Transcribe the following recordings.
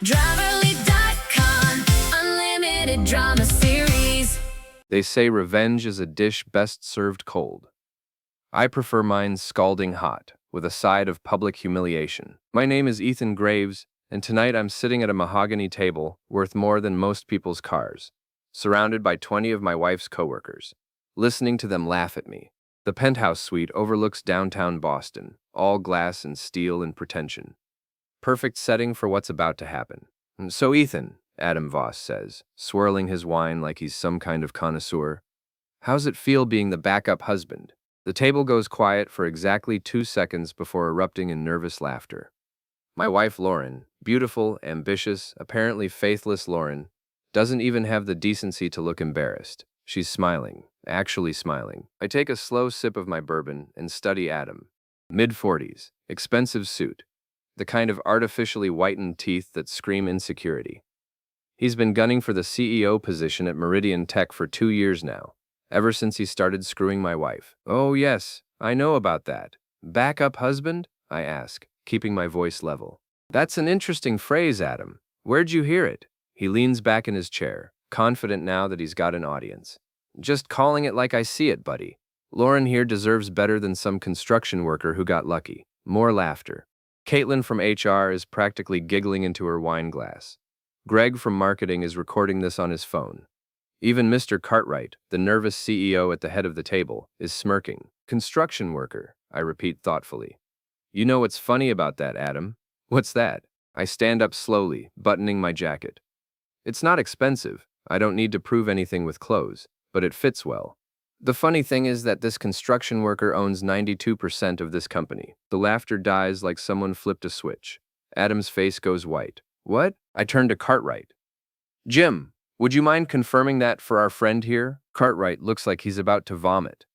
Driverly.com, unlimited drama series. They say revenge is a dish best served cold. I prefer mine scalding hot, with a side of public humiliation. My name is Ethan Graves, and tonight I'm sitting at a mahogany table worth more than most people's cars, surrounded by 20 of my wife's coworkers, listening to them laugh at me. The penthouse suite overlooks downtown Boston, all glass and steel and pretension. Perfect setting for what's about to happen. So Ethan, Adam Voss says, swirling his wine like he's some kind of connoisseur, how's it feel being the backup husband? The table goes quiet for exactly 2 seconds before erupting in nervous laughter. My wife Lauren, beautiful, ambitious, apparently faithless Lauren, doesn't even have the decency to look embarrassed. She's smiling, actually smiling. I take a slow sip of my bourbon and study Adam. Mid-40s, expensive suit, the kind of artificially whitened teeth that scream insecurity. He's been gunning for the CEO position at Meridian Tech for 2 years now, ever since he started screwing my wife. Oh yes, I know about that. Backup husband? I ask, keeping my voice level. That's an interesting phrase, Adam. Where'd you hear it? He leans back in his chair, confident now that he's got an audience. Just calling it like I see it, buddy. Lauren here deserves better than some construction worker who got lucky. More laughter. Caitlin from HR is practically giggling into her wine glass. Greg from marketing is recording this on his phone. Even Mr. Cartwright, the nervous CEO at the head of the table, is smirking. Construction worker, I repeat thoughtfully. You know what's funny about that, Adam? What's that? I stand up slowly, buttoning my jacket. It's not expensive. I don't need to prove anything with clothes, but it fits well. The funny thing is that this construction worker owns 92% of this company. The laughter dies like someone flipped a switch. Adam's face goes white. What? I turn to Cartwright. Jim, would you mind confirming that for our friend here? Cartwright looks like he's about to vomit.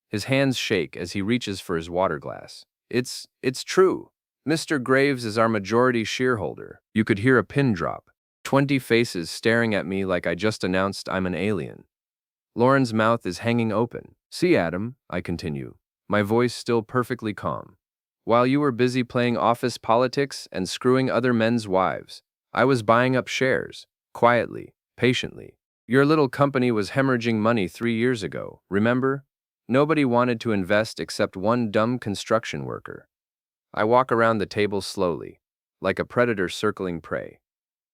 His hands shake as he reaches for his water glass. It's true. Mr. Graves is our majority shareholder. You could hear a pin drop. 20 faces staring at me like I just announced I'm an alien. Lauren's mouth is hanging open. See, Adam, I continue, my voice still perfectly calm. While you were busy playing office politics and screwing other men's wives, I was buying up shares, quietly, patiently. Your little company was hemorrhaging money 3 years ago, remember? Nobody wanted to invest except one dumb construction worker. I walk around the table slowly, like a predator circling prey.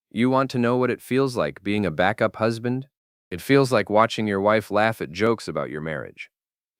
You want to know what it feels like being a backup husband? It feels like watching your wife laugh at jokes about your marriage.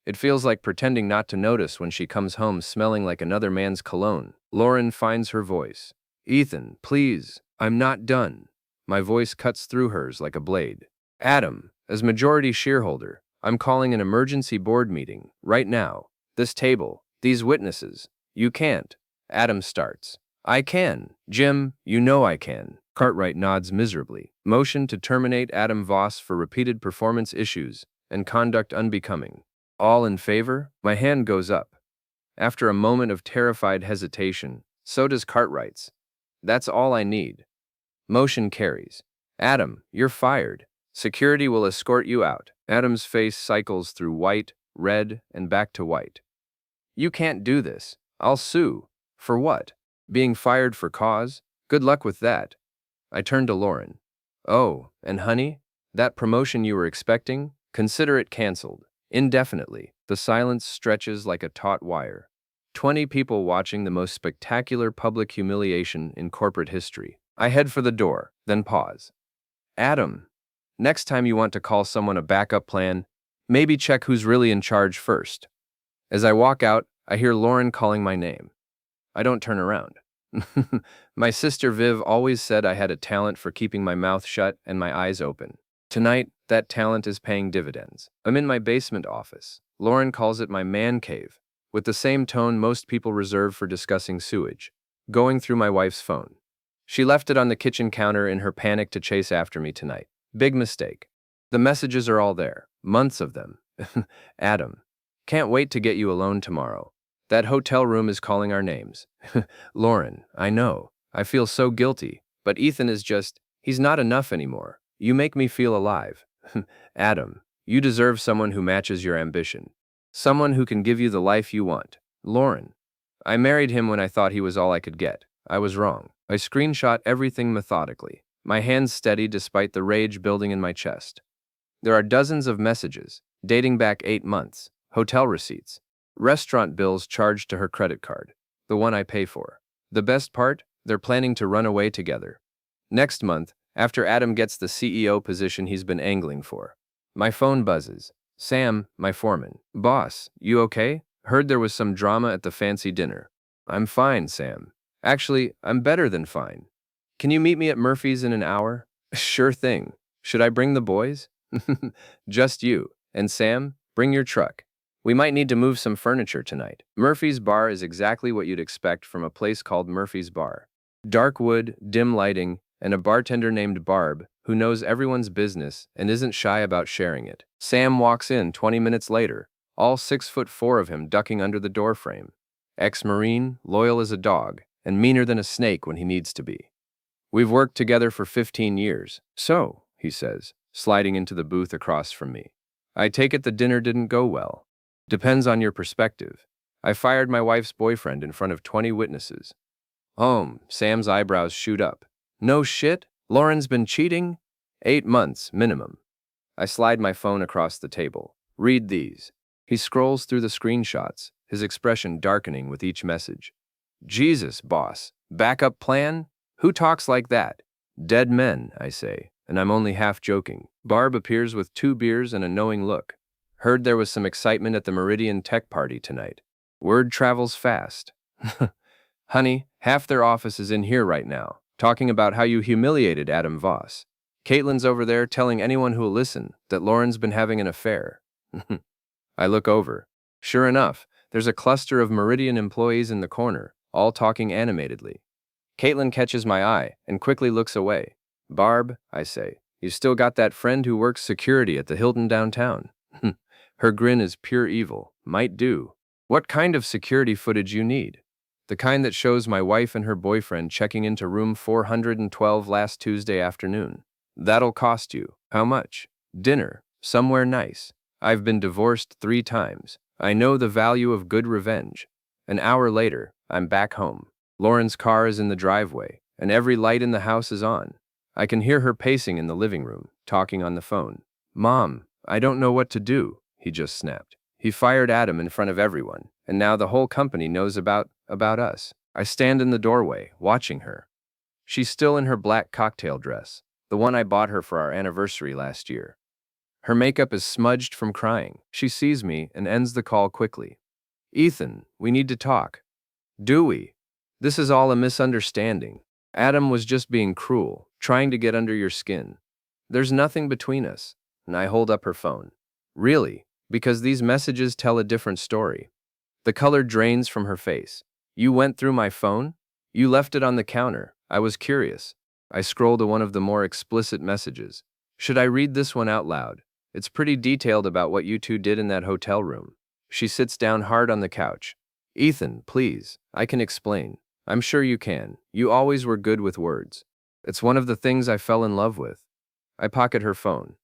It feels like pretending not to notice when she comes home smelling like another man's cologne. Lauren finds her voice. Ethan, please, I'm not done. My voice cuts through hers like a blade. Adam, as majority shareholder, I'm calling an emergency board meeting, right now. This table, these witnesses. You can't. Adam starts. I can. Jim, you know I can. Cartwright nods miserably. Motion to terminate Adam Voss for repeated performance issues and conduct unbecoming. All in favor? My hand goes up. After a moment of terrified hesitation, so does Cartwright's. That's all I need. Motion carries. Adam, you're fired. Security will escort you out. Adam's face cycles through white, red, and back to white. You can't do this. I'll sue. For what? Being fired for cause? Good luck with that. I turn to Lauren. Oh, and honey, that promotion you were expecting? Consider it canceled. Indefinitely. The silence stretches like a taut wire. 20 people watching the most spectacular public humiliation in corporate history. I head for the door, then pause. Adam, next time you want to call someone a backup plan, maybe check who's really in charge first. As I walk out, I hear Lauren calling my name. I don't turn around. My sister Viv always said I had a talent for keeping my mouth shut and my eyes open. Tonight, that talent is paying dividends. I'm in my basement office. Lauren calls it my man cave, with the same tone most people reserve for discussing sewage. Going through my wife's phone. She left it on the kitchen counter in her panic to chase after me tonight. Big mistake. The messages are all there. Months of them. Adam, can't wait to get you alone tomorrow. That hotel room is calling our names. Lauren, I know. I feel so guilty. But Ethan is just, he's not enough anymore. You make me feel alive. Adam, you deserve someone who matches your ambition. Someone who can give you the life you want. Lauren, I married him when I thought he was all I could get. I was wrong. I screenshot everything methodically, my hands steady despite the rage building in my chest. There are dozens of messages, dating back 8 months, hotel receipts, restaurant bills charged to her credit card, the one I pay for. The best part? They're planning to run away together. Next month, after Adam gets the CEO position he's been angling for. My phone buzzes. Sam, my foreman. Boss, you okay? Heard there was some drama at the fancy dinner. I'm fine, Sam. Actually, I'm better than fine. Can you meet me at Murphy's in an hour? Sure thing. Should I bring the boys? Just you. And Sam, bring your truck. We might need to move some furniture tonight. Murphy's Bar is exactly what you'd expect from a place called Murphy's Bar. Dark wood, dim lighting, and a bartender named Barb who knows everyone's business and isn't shy about sharing it. Sam walks in 20 minutes later, all 6'4" of him ducking under the doorframe. Ex-Marine, loyal as a dog, and meaner than a snake when he needs to be. We've worked together for 15 years. So, he says, sliding into the booth across from me. I take it the dinner didn't go well. Depends on your perspective. I fired my wife's boyfriend in front of 20 witnesses. Sam's eyebrows shoot up. No shit? Lauren's been cheating? 8 months, minimum. I slide my phone across the table. Read these. He scrolls through the screenshots, his expression darkening with each message. Jesus, boss. Backup plan? Who talks like that? Dead men, I say, and I'm only half joking. Barb appears with 2 beers and a knowing look. Heard there was some excitement at the Meridian Tech Party tonight. Word travels fast. Honey, half their office is in here right now, talking about how you humiliated Adam Voss. Caitlin's over there telling anyone who'll listen that Lauren's been having an affair. I look over. Sure enough, there's a cluster of Meridian employees in the corner, all talking animatedly. Caitlin catches my eye and quickly looks away. Barb, I say, you still got that friend who works security at the Hilton downtown. Her grin is pure evil. Might do. What kind of security footage you need? The kind that shows my wife and her boyfriend checking into room 412 last Tuesday afternoon. That'll cost you. How much? Dinner. Somewhere nice. I've been divorced 3 times. I know the value of good revenge. An hour later, I'm back home. Lauren's car is in the driveway, and every light in the house is on. I can hear her pacing in the living room, talking on the phone. Mom, I don't know what to do, he just snapped. He fired Adam in front of everyone, and now the whole company knows about us. I stand in the doorway, watching her. She's still in her black cocktail dress, the one I bought her for our anniversary last year. Her makeup is smudged from crying. She sees me and ends the call quickly. Ethan, we need to talk. Do we? This is all a misunderstanding. Adam was just being cruel, trying to get under your skin. There's nothing between us. And I hold up her phone. Really? Because these messages tell a different story. The color drains from her face. You went through my phone? You left it on the counter. I was curious. I scroll to one of the more explicit messages. Should I read this one out loud? It's pretty detailed about what you two did in that hotel room. She sits down hard on the couch. Ethan, please. I can explain. I'm sure you can. You always were good with words. It's one of the things I fell in love with. I pocket her phone.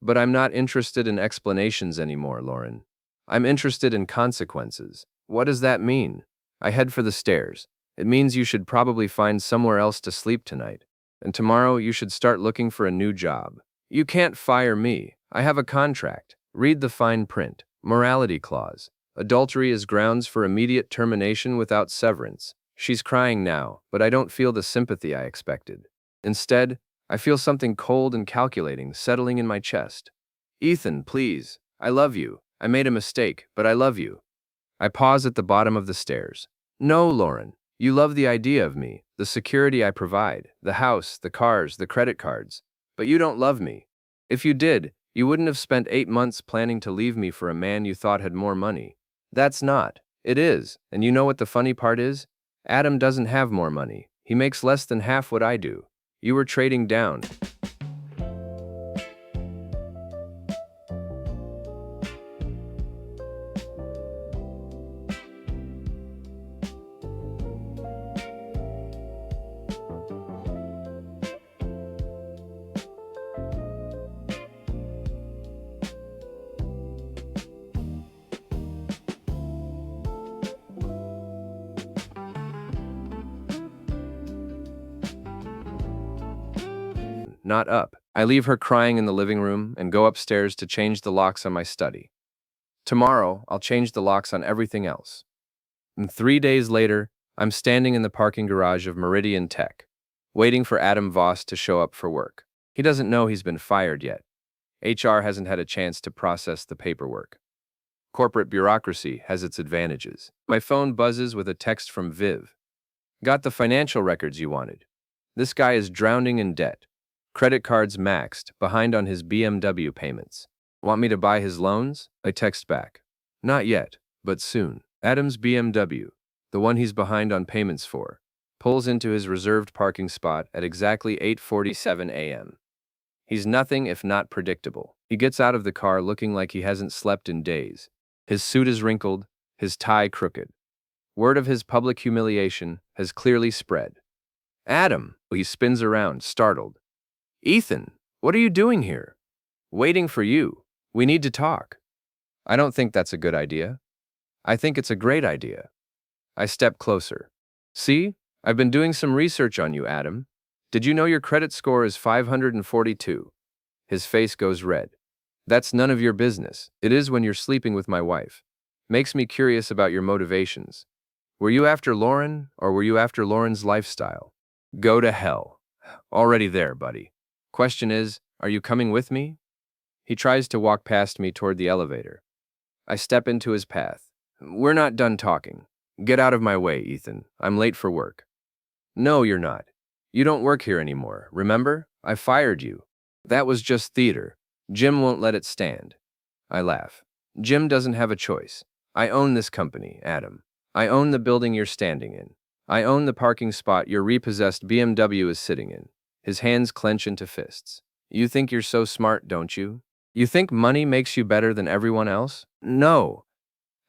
But I'm not interested in explanations anymore, Lauren. I'm interested in consequences. What does that mean? I head for the stairs. It means you should probably find somewhere else to sleep tonight. And tomorrow you should start looking for a new job. You can't fire me. I have a contract. Read the fine print. Morality clause. Adultery is grounds for immediate termination without severance. She's crying now, but I don't feel the sympathy I expected. Instead, I feel something cold and calculating settling in my chest. Ethan, please. I love you. I made a mistake, but I love you. I pause at the bottom of the stairs. No, Lauren. You love the idea of me, the security I provide, the house, the cars, the credit cards. But you don't love me. If you did, you wouldn't have spent 8 months planning to leave me for a man you thought had more money. That's not. It is. And you know what the funny part is? Adam doesn't have more money. He makes less than half what I do. You were trading down. not up. I leave her crying in the living room and go upstairs to change the locks on my study. Tomorrow, I'll change the locks on everything else. And 3 days later, I'm standing in the parking garage of Meridian Tech, waiting for Adam Voss to show up for work. He doesn't know he's been fired yet. HR hasn't had a chance to process the paperwork. Corporate bureaucracy has its advantages. My phone buzzes with a text from Viv. Got the financial records you wanted. This guy is drowning in debt. Credit cards maxed, behind on his BMW payments. Want me to buy his loans? I text back. Not yet, but soon. Adam's BMW, the one he's behind on payments for, pulls into his reserved parking spot at exactly 8:47 a.m. He's nothing if not predictable. He gets out of the car looking like he hasn't slept in days. His suit is wrinkled, his tie crooked. Word of his public humiliation has clearly spread. Adam, he spins around, startled. Ethan, what are you doing here? Waiting for you. We need to talk. I don't think that's a good idea. I think it's a great idea. I step closer. See, I've been doing some research on you, Adam. Did you know your credit score is 542? His face goes red. That's none of your business. It is when you're sleeping with my wife. Makes me curious about your motivations. Were you after Lauren, or were you after Lauren's lifestyle? Go to hell. Already there, buddy. Question is, are you coming with me? He tries to walk past me toward the elevator. I step into his path. We're not done talking. Get out of my way, Ethan. I'm late for work. No, you're not. You don't work here anymore, remember? I fired you. That was just theater. Jim won't let it stand. I laugh. Jim doesn't have a choice. I own this company, Adam. I own the building you're standing in. I own the parking spot your repossessed BMW is sitting in. His hands clench into fists. You think you're so smart, don't you? You think money makes you better than everyone else? No.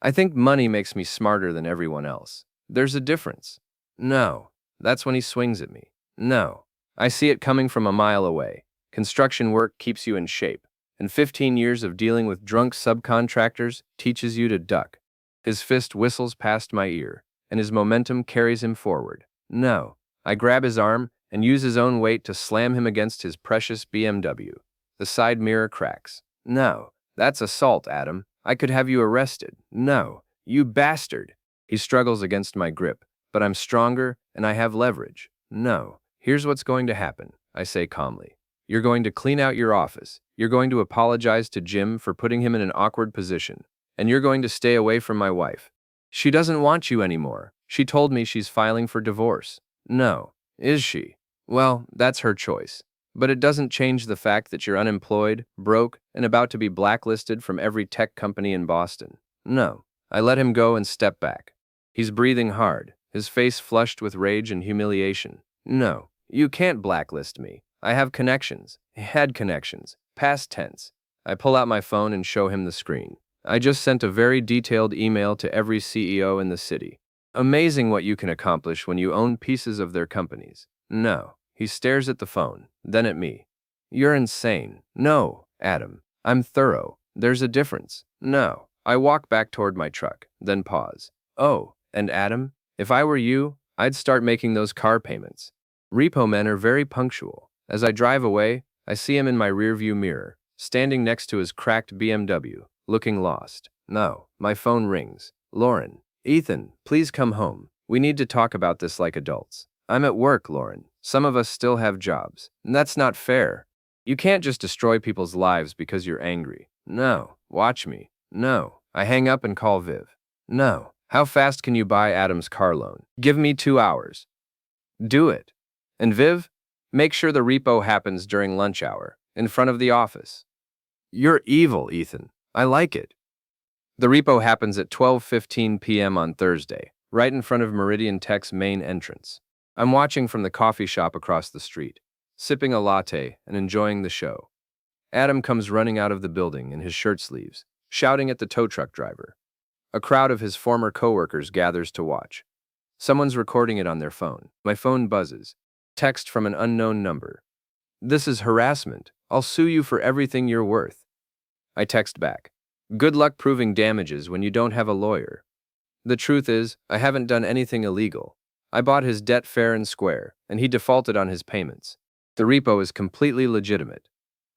I think money makes me smarter than everyone else. There's a difference. No. That's when he swings at me. No. I see it coming from a mile away. Construction work keeps you in shape, and 15 years of dealing with drunk subcontractors teaches you to duck. His fist whistles past my ear, and his momentum carries him forward. No. I grab his arm and use his own weight to slam him against his precious BMW. The side mirror cracks. No. That's assault, Adam. I could have you arrested. No. You bastard. He struggles against my grip, but I'm stronger and I have leverage. No. Here's what's going to happen, I say calmly. You're going to clean out your office. You're going to apologize to Jim for putting him in an awkward position. And you're going to stay away from my wife. She doesn't want you anymore. She told me she's filing for divorce. No. Is she? Well, that's her choice. But it doesn't change the fact that you're unemployed, broke, and about to be blacklisted from every tech company in Boston. No. I let him go and step back. He's breathing hard, his face flushed with rage and humiliation. No. You can't blacklist me. I have connections. Had connections. Past tense. I pull out my phone and show him the screen. I just sent a very detailed email to every CEO in the city. Amazing what you can accomplish when you own pieces of their companies. No. He stares at the phone, then at me. You're insane. No, Adam. I'm thorough. There's a difference. No. I walk back toward my truck, then pause. Oh, and Adam, if I were you, I'd start making those car payments. Repo men are very punctual. As I drive away, I see him in my rearview mirror, standing next to his cracked BMW, looking lost. No, my phone rings. Lauren. Ethan, please come home. We need to talk about this like adults. I'm at work, Lauren. Some of us still have jobs. And that's not fair. You can't just destroy people's lives because you're angry. No. Watch me. No. I hang up and call Viv. No. How fast can you buy Adam's car loan? Give me 2 hours. Do it. And Viv, make sure the repo happens during lunch hour, in front of the office. You're evil, Ethan. I like it. The repo happens at 12:15 p.m. on Thursday, right in front of Meridian Tech's main entrance. I'm watching from the coffee shop across the street, sipping a latte and enjoying the show. Adam comes running out of the building in his shirt sleeves, shouting at the tow truck driver. A crowd of his former coworkers gathers to watch. Someone's recording it on their phone. My phone buzzes. Text from an unknown number. This is harassment. I'll sue you for everything you're worth. I text back. Good luck proving damages when you don't have a lawyer. The truth is, I haven't done anything illegal. I bought his debt fair and square, and he defaulted on his payments. The repo is completely legitimate.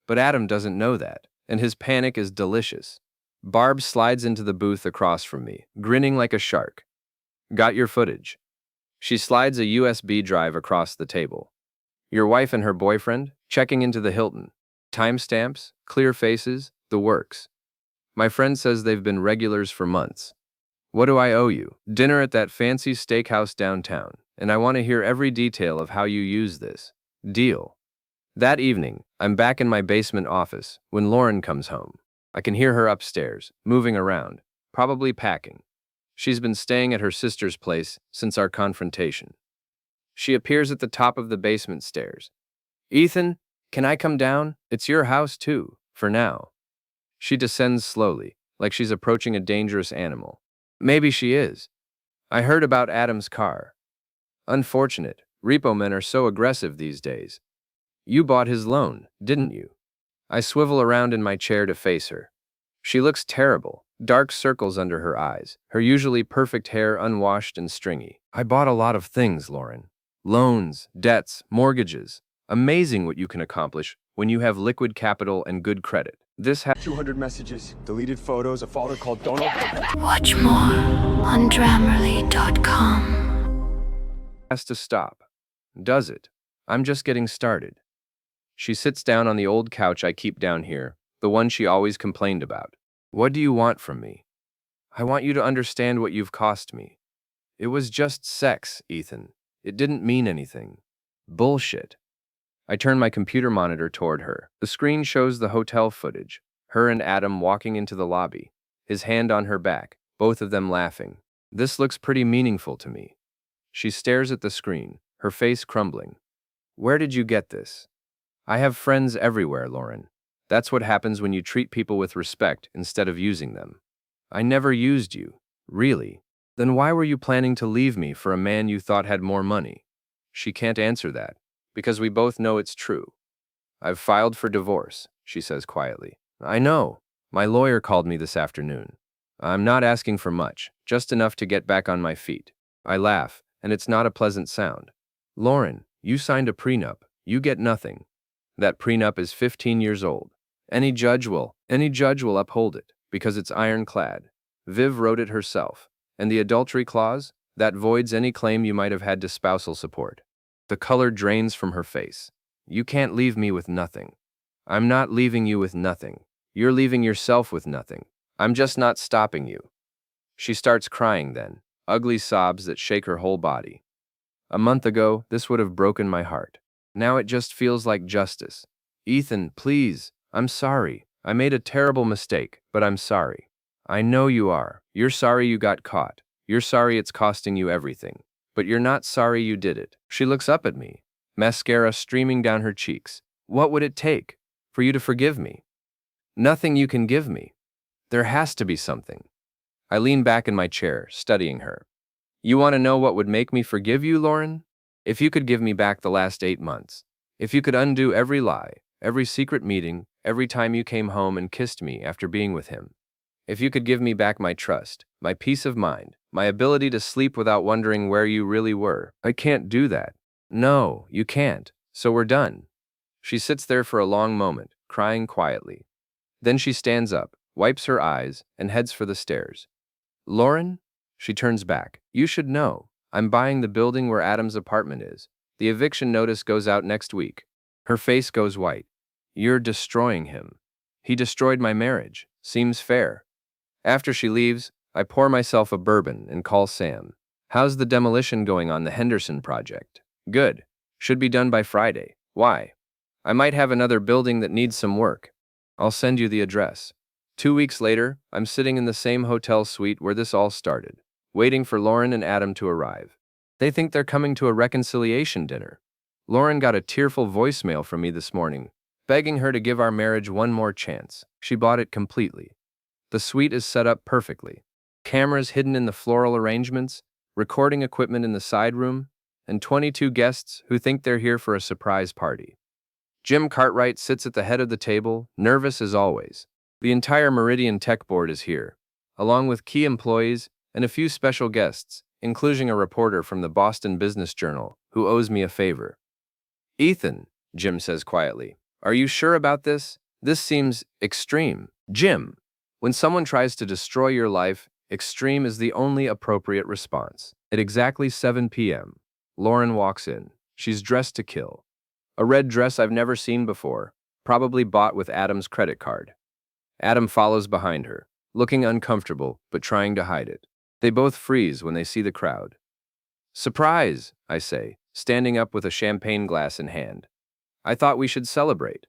But Adam doesn't know that, and his panic is delicious. Barb slides into the booth across from me, grinning like a shark. Got your footage. She slides a USB drive across the table. Your wife and her boyfriend, checking into the Hilton. Timestamps, clear faces, the works. My friend says they've been regulars for months. What do I owe you? Dinner at that fancy steakhouse downtown, and I want to hear every detail of how you use this. Deal. That evening, I'm back in my basement office when Lauren comes home. I can hear her upstairs, moving around, probably packing. She's been staying at her sister's place since our confrontation. She appears at the top of the basement stairs. Ethan, can I come down? It's your house too, for now. She descends slowly, like she's approaching a dangerous animal. Maybe she is. I heard about Adam's car. Unfortunate, repo men are so aggressive these days. You bought his loan, didn't you? I swivel around in my chair to face her. She looks terrible, dark circles under her eyes, her usually perfect hair unwashed and stringy. I bought a lot of things, Lauren. Loans, debts, mortgages. Amazing what you can accomplish when you have liquid capital and good credit. This 200 messages, deleted photos, a folder called Don't Open. Watch more on Grammarly.com. has to stop. Does it? I'm just getting started. She sits down on the old couch I keep down here, the one she always complained about. What do you want from me? I want you to understand what you've cost me. It was just sex, Ethan. It didn't mean anything. Bullshit. I turn my computer monitor toward her. The screen shows the hotel footage, her and Adam walking into the lobby, his hand on her back, both of them laughing. This looks pretty meaningful to me. She stares at the screen, her face crumbling. Where did you get this? I have friends everywhere, Lauren. That's what happens when you treat people with respect instead of using them. I never used you. Really? Then why were you planning to leave me for a man you thought had more money? She can't answer that, because we both know it's true. I've filed for divorce, she says quietly. I know. My lawyer called me this afternoon. I'm not asking for much, just enough to get back on my feet. I laugh, and it's not a pleasant sound. Lauren, you signed a prenup. You get nothing. That prenup is 15 years old. Any judge will uphold it, because it's ironclad. Viv wrote it herself. And the adultery clause? That voids any claim you might have had to spousal support. The color drains from her face. You can't leave me with nothing. I'm not leaving you with nothing. You're leaving yourself with nothing. I'm just not stopping you. She starts crying then, ugly sobs that shake her whole body. A month ago, this would have broken my heart. Now it just feels like justice. Ethan, please, I'm sorry. I made a terrible mistake, but I'm sorry. I know you are. You're sorry you got caught. You're sorry it's costing you everything. But you're not sorry you did it. She looks up at me, mascara streaming down her cheeks. What would it take for you to forgive me? Nothing you can give me. There has to be something. I lean back in my chair, studying her. You want to know what would make me forgive you, Lauren? If you could give me back the last 8 months. If you could undo every lie, every secret meeting, every time you came home and kissed me after being with him. If you could give me back my trust, my peace of mind, my ability to sleep without wondering where you really were. I can't do that. No, you can't. So we're done. She sits there for a long moment, crying quietly. Then she stands up, wipes her eyes, and heads for the stairs. Lauren? She turns back. You should know. I'm buying the building where Adam's apartment is. The eviction notice goes out next week. Her face goes white. You're destroying him. He destroyed my marriage. Seems fair. After she leaves, I pour myself a bourbon and call Sam. How's the demolition going on the Henderson project? Good. Should be done by Friday. Why? I might have another building that needs some work. I'll send you the address. 2 weeks later, I'm sitting in the same hotel suite where this all started, waiting for Lauren and Adam to arrive. They think they're coming to a reconciliation dinner. Lauren got a tearful voicemail from me this morning, begging her to give our marriage one more chance. She bought it completely. The suite is set up perfectly. Cameras hidden in the floral arrangements, recording equipment in the side room, and 22 guests who think they're here for a surprise party. Jim Cartwright sits at the head of the table, nervous as always. The entire Meridian Tech Board is here, along with key employees and a few special guests, including a reporter from the Boston Business Journal who owes me a favor. Ethan, Jim says quietly. Are you sure about this? This seems extreme. Jim, when someone tries to destroy your life, extreme is the only appropriate response. At exactly 7 p.m., Lauren walks in. She's dressed to kill. A red dress I've never seen before, probably bought with Adam's credit card. Adam follows behind her, looking uncomfortable but trying to hide it. They both freeze when they see the crowd. Surprise, I say, standing up with a champagne glass in hand. I thought we should celebrate.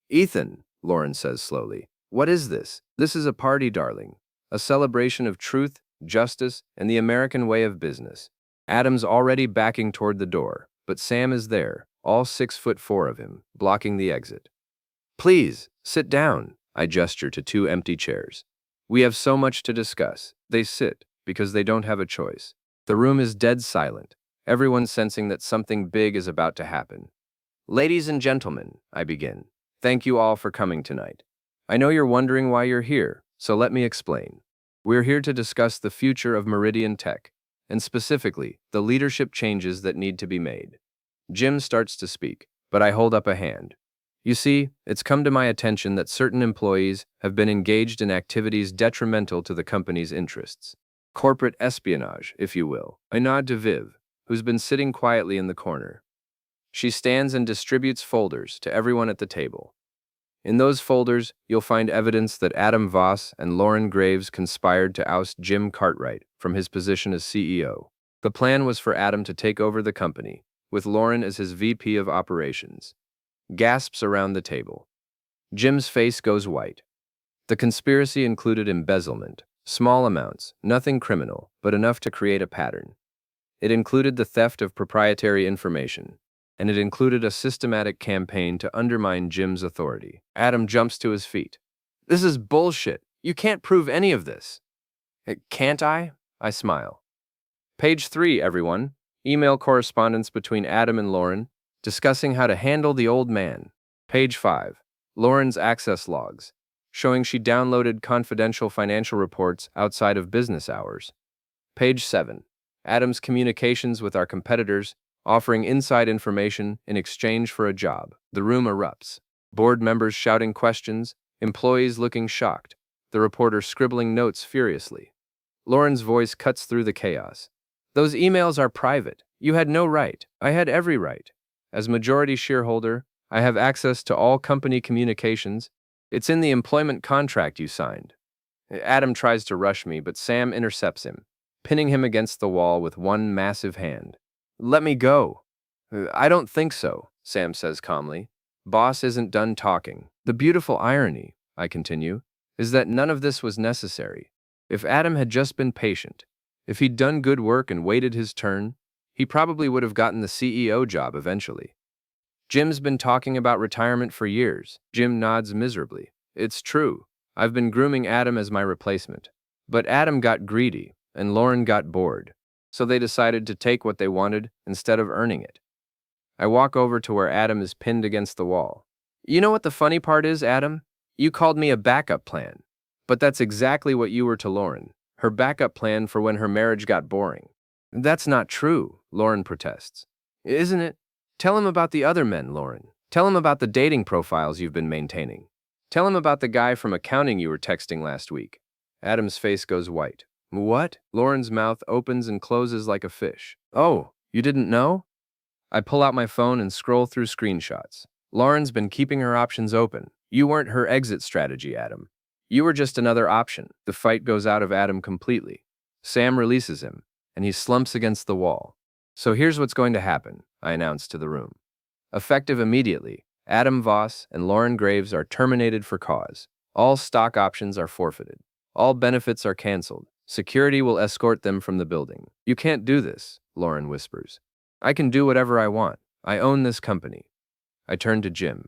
Ethan, Lauren says slowly, what is this? This is a party, darling. A celebration of truth, justice, and the American way of business. Adam's already backing toward the door, but Sam is there, all 6'4" of him, blocking the exit. Please, sit down, I gesture to 2 empty chairs. We have so much to discuss. They sit, because they don't have a choice. The room is dead silent, everyone sensing that something big is about to happen. Ladies and gentlemen, I begin. Thank you all for coming tonight. I know you're wondering why you're here, so let me explain. We're here to discuss the future of Meridian Tech, and specifically, the leadership changes that need to be made. Jim starts to speak, but I hold up a hand. You see, it's come to my attention that certain employees have been engaged in activities detrimental to the company's interests. Corporate espionage, if you will. I nod to Viv, who's been sitting quietly in the corner. She stands and distributes folders to everyone at the table. In those folders, you'll find evidence that Adam Voss and Lauren Graves conspired to oust Jim Cartwright from his position as CEO. The plan was for Adam to take over the company, with Lauren as his VP of operations. Gasps around the table. Jim's face goes white. The conspiracy included embezzlement, small amounts, nothing criminal, but enough to create a pattern. It included the theft of proprietary information, and it included a systematic campaign to undermine Jim's authority. Adam jumps to his feet. This is bullshit. You can't prove any of this. Can't I? I smile. Page 3, everyone. Email correspondence between Adam and Lauren, discussing how to handle the old man. Page 5. Lauren's access logs, showing she downloaded confidential financial reports outside of business hours. Page 7. Adam's communications with our competitors, offering inside information in exchange for a job. The room erupts. Board members shouting questions, employees looking shocked, the reporter scribbling notes furiously. Lauren's voice cuts through the chaos. Those emails are private. You had no right. I had every right. As majority shareholder, I have access to all company communications. It's in the employment contract you signed. Adam tries to rush me, but Sam intercepts him, pinning him against the wall with one massive hand. Let me go. I don't think so, Sam says calmly. Boss isn't done talking. The beautiful irony, I continue, is that none of this was necessary. If Adam had just been patient, if he'd done good work and waited his turn, he probably would have gotten the CEO job eventually. Jim's been talking about retirement for years. Jim nods miserably. It's true. I've been grooming Adam as my replacement. But Adam got greedy, and Lauren got bored. So they decided to take what they wanted instead of earning it. I walk over to where Adam is pinned against the wall. You know what the funny part is, Adam? You called me a backup plan. But that's exactly what you were to Lauren. Her backup plan for when her marriage got boring. That's not true, Lauren protests. Isn't it? Tell him about the other men, Lauren. Tell him about the dating profiles you've been maintaining. Tell him about the guy from accounting you were texting last week. Adam's face goes white. What? Lauren's mouth opens and closes like a fish. Oh, you didn't know? I pull out my phone and scroll through screenshots. Lauren's been keeping her options open. You weren't her exit strategy, Adam. You were just another option. The fight goes out of Adam completely. Sam releases him, and he slumps against the wall. So here's what's going to happen, I announce to the room. Effective immediately, Adam Voss and Lauren Graves are terminated for cause. All stock options are forfeited. All benefits are canceled. Security will escort them from the building. You can't do this, Lauren whispers. I can do whatever I want. I own this company. I turn to Jim.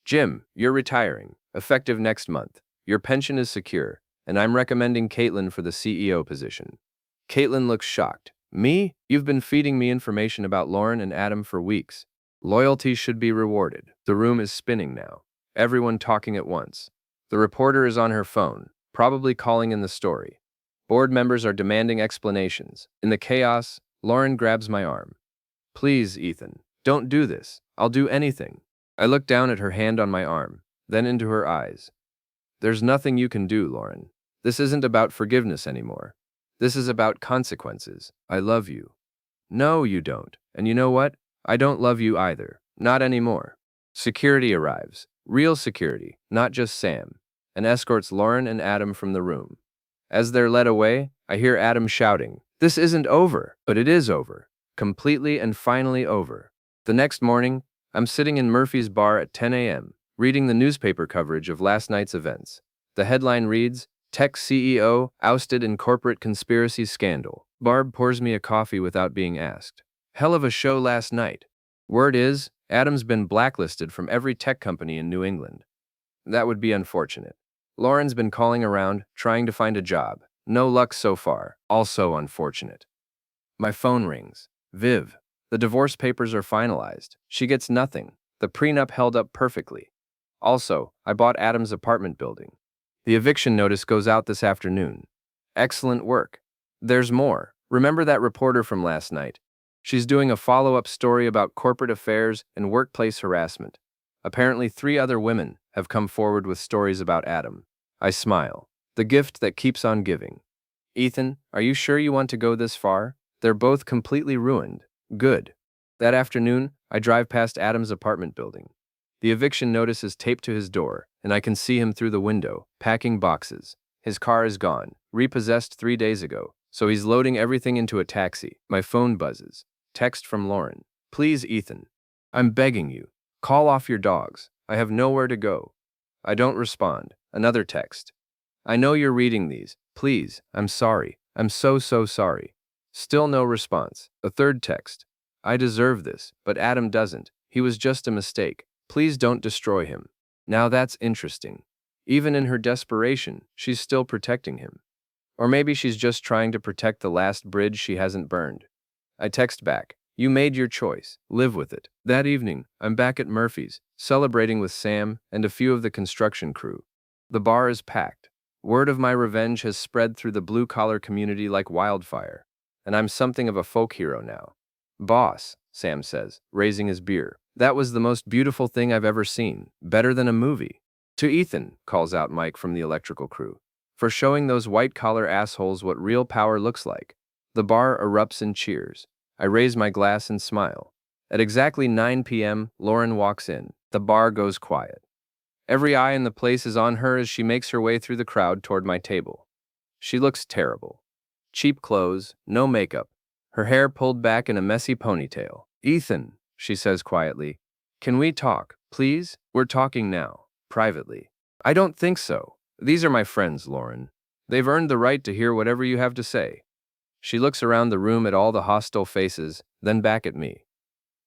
Jim, you're retiring, effective next month. Your pension is secure, and I'm recommending Caitlin for the CEO position. Caitlin looks shocked. Me? You've been feeding me information about Lauren and Adam for weeks. Loyalty should be rewarded. The room is spinning now. Everyone talking at once. The reporter is on her phone, probably calling in the story. Board members are demanding explanations. In the chaos, Lauren grabs my arm. Please, Ethan, don't do this. I'll do anything. I looked down at her hand on my arm, then into her eyes. There's nothing you can do, Lauren. This isn't about forgiveness anymore. This is about consequences. I love you. No, you don't. And you know what? I don't love you either. Not anymore. Security arrives. Real security, not just Sam, and escorts Lauren and Adam from the room. As they're led away, I hear Adam shouting, "This isn't over!" But it is over. Completely and finally over. The next morning, I'm sitting in Murphy's bar at 10 a.m., reading the newspaper coverage of last night's events. The headline reads, "Tech CEO ousted in corporate conspiracy scandal." Barb pours me a coffee without being asked. Hell of a show last night. Word is, Adam's been blacklisted from every tech company in New England. That would be unfortunate. Lauren's been calling around, trying to find a job. No luck so far. Also unfortunate. My phone rings. Viv. The divorce papers are finalized. She gets nothing. The prenup held up perfectly. Also, I bought Adam's apartment building. The eviction notice goes out this afternoon. Excellent work. There's more. Remember that reporter from last night? She's doing a follow-up story about corporate affairs and workplace harassment. Apparently 3 other women have come forward with stories about Adam. I smile. The gift that keeps on giving. Ethan, are you sure you want to go this far? They're both completely ruined. Good. That afternoon, I drive past Adam's apartment building. The eviction notice is taped to his door, and I can see him through the window, packing boxes. His car is gone, repossessed 3 days ago, so he's loading everything into a taxi. My phone buzzes. Text from Lauren. "Please, Ethan. I'm begging you. Call off your dogs. I have nowhere to go." I don't respond. Another text. "I know you're reading these. Please, I'm sorry. I'm so sorry." Still no response. A third text. "I deserve this, but Adam doesn't. He was just a mistake. Please don't destroy him." Now that's interesting. Even in her desperation, she's still protecting him. Or maybe she's just trying to protect the last bridge she hasn't burned. I text back, "You made your choice. Live with it." That evening, I'm back at Murphy's, celebrating with Sam and a few of the construction crew. The bar is packed. Word of my revenge has spread through the blue-collar community like wildfire, and I'm something of a folk hero now. "Boss," Sam says, raising his beer, "that was the most beautiful thing I've ever seen. Better than a movie." "To Ethan," calls out Mike from the electrical crew, "for showing those white-collar assholes what real power looks like." The bar erupts in cheers. I raise my glass and smile. At exactly 9 p.m., Lauren walks in. The bar goes quiet. Every eye in the place is on her as she makes her way through the crowd toward my table. She looks terrible. Cheap clothes, no makeup, her hair pulled back in a messy ponytail. "Ethan," she says quietly, "can we talk, please? We're talking now, privately." "I don't think so. These are my friends, Lauren. They've earned the right to hear whatever you have to say." She looks around the room at all the hostile faces, then back at me.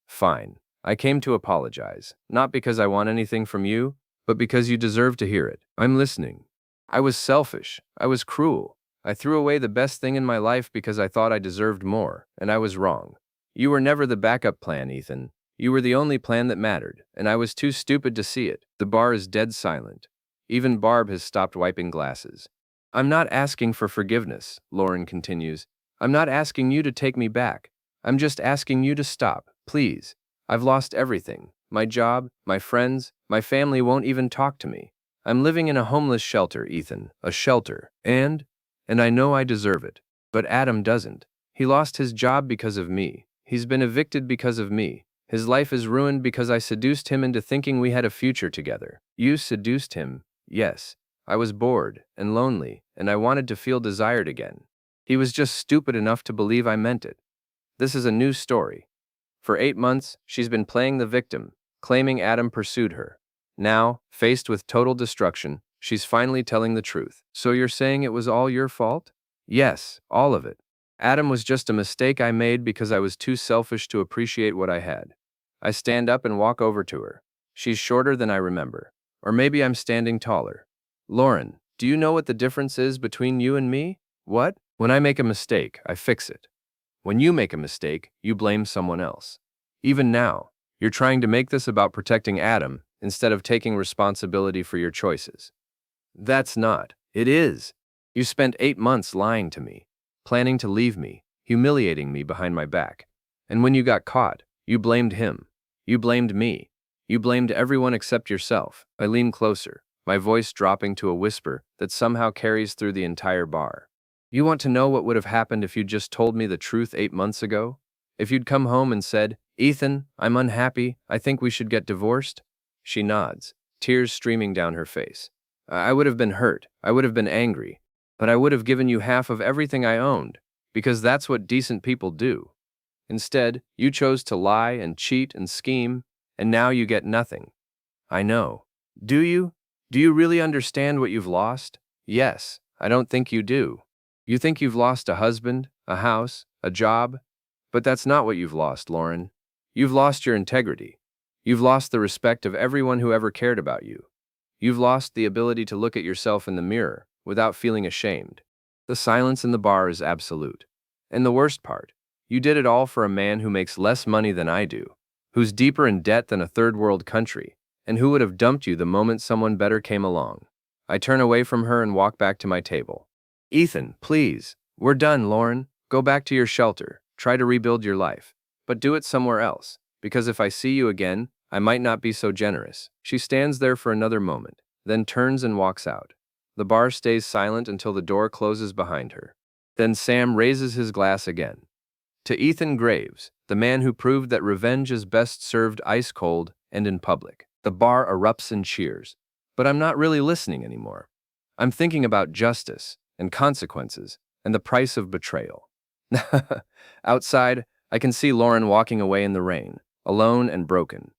"Fine. I came to apologize, not because I want anything from you, but because you deserve to hear it. I'm listening. I was selfish. I was cruel. I threw away the best thing in my life because I thought I deserved more, and I was wrong. You were never the backup plan, Ethan. You were the only plan that mattered, and I was too stupid to see it." The bar is dead silent. Even Barb has stopped wiping glasses. "I'm not asking for forgiveness," Lauren continues. "I'm not asking you to take me back. I'm just asking you to stop, please. I've lost everything. My job, my friends, my family won't even talk to me. I'm living in a homeless shelter, Ethan, a shelter. And I know I deserve it. But Adam doesn't. He lost his job because of me. He's been evicted because of me. His life is ruined because I seduced him into thinking we had a future together." "You seduced him?" "Yes. I was bored and lonely, and I wanted to feel desired again. He was just stupid enough to believe I meant it." This is a new story. For 8 months, she's been playing the victim, claiming Adam pursued her. Now, faced with total destruction, she's finally telling the truth. "So you're saying it was all your fault?" "Yes, all of it. Adam was just a mistake I made because I was too selfish to appreciate what I had." I stand up and walk over to her. She's shorter than I remember. Or maybe I'm standing taller. "Lauren, do you know what the difference is between you and me?" "What?" "When I make a mistake, I fix it. When you make a mistake, you blame someone else. Even now, you're trying to make this about protecting Adam instead of taking responsibility for your choices." "That's not. It is. You spent 8 months lying to me, planning to leave me, humiliating me behind my back. And when you got caught, you blamed him. You blamed me. You blamed everyone except yourself. I lean closer, my voice dropping to a whisper that somehow carries through the entire bar. You want to know what would have happened if you'd just told me the truth 8 months ago? If you'd come home and said, "Ethan, I'm unhappy, I think we should get divorced?" She nods, tears streaming down her face. I would have been hurt, I would have been angry, but I would have given you half of everything I owned, because that's what decent people do. Instead, you chose to lie and cheat and scheme, and now you get nothing. I know. Do you? Do you really understand what you've lost? Yes, I don't think you do. You think you've lost a husband, a house, a job, but that's not what you've lost, Lauren. You've lost your integrity. You've lost the respect of everyone who ever cared about you. You've lost the ability to look at yourself in the mirror without feeling ashamed. The silence in the bar is absolute. And the worst part, you did it all for a man who makes less money than I do, who's deeper in debt than a third world country, and who would have dumped you the moment someone better came along. I turn away from her and walk back to my table. Ethan, please. We're done, Lauren. Go back to your shelter. Try to rebuild your life. But do it somewhere else, because if I see you again, I might not be so generous. She stands there for another moment, then turns and walks out. The bar stays silent until the door closes behind her. Then Sam raises his glass again. To Ethan Graves, the man who proved that revenge is best served ice cold and in public. The bar erupts in cheers. But I'm not really listening anymore. I'm thinking about justice and consequences and the price of betrayal. Outside, I can see Lauren walking away in the rain, alone and broken.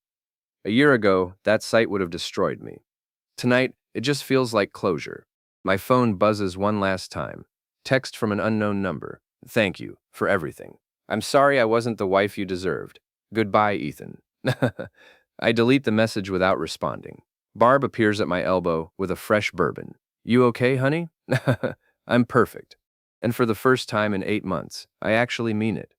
A year ago, that sight would have destroyed me. Tonight, it just feels like closure. My phone buzzes one last time. Text from an unknown number. Thank you for everything. I'm sorry I wasn't the wife you deserved. Goodbye, Ethan. I delete the message without responding. Barb appears at my elbow with a fresh bourbon. You okay, honey? I'm perfect. And for the first time in 8 months, I actually mean it.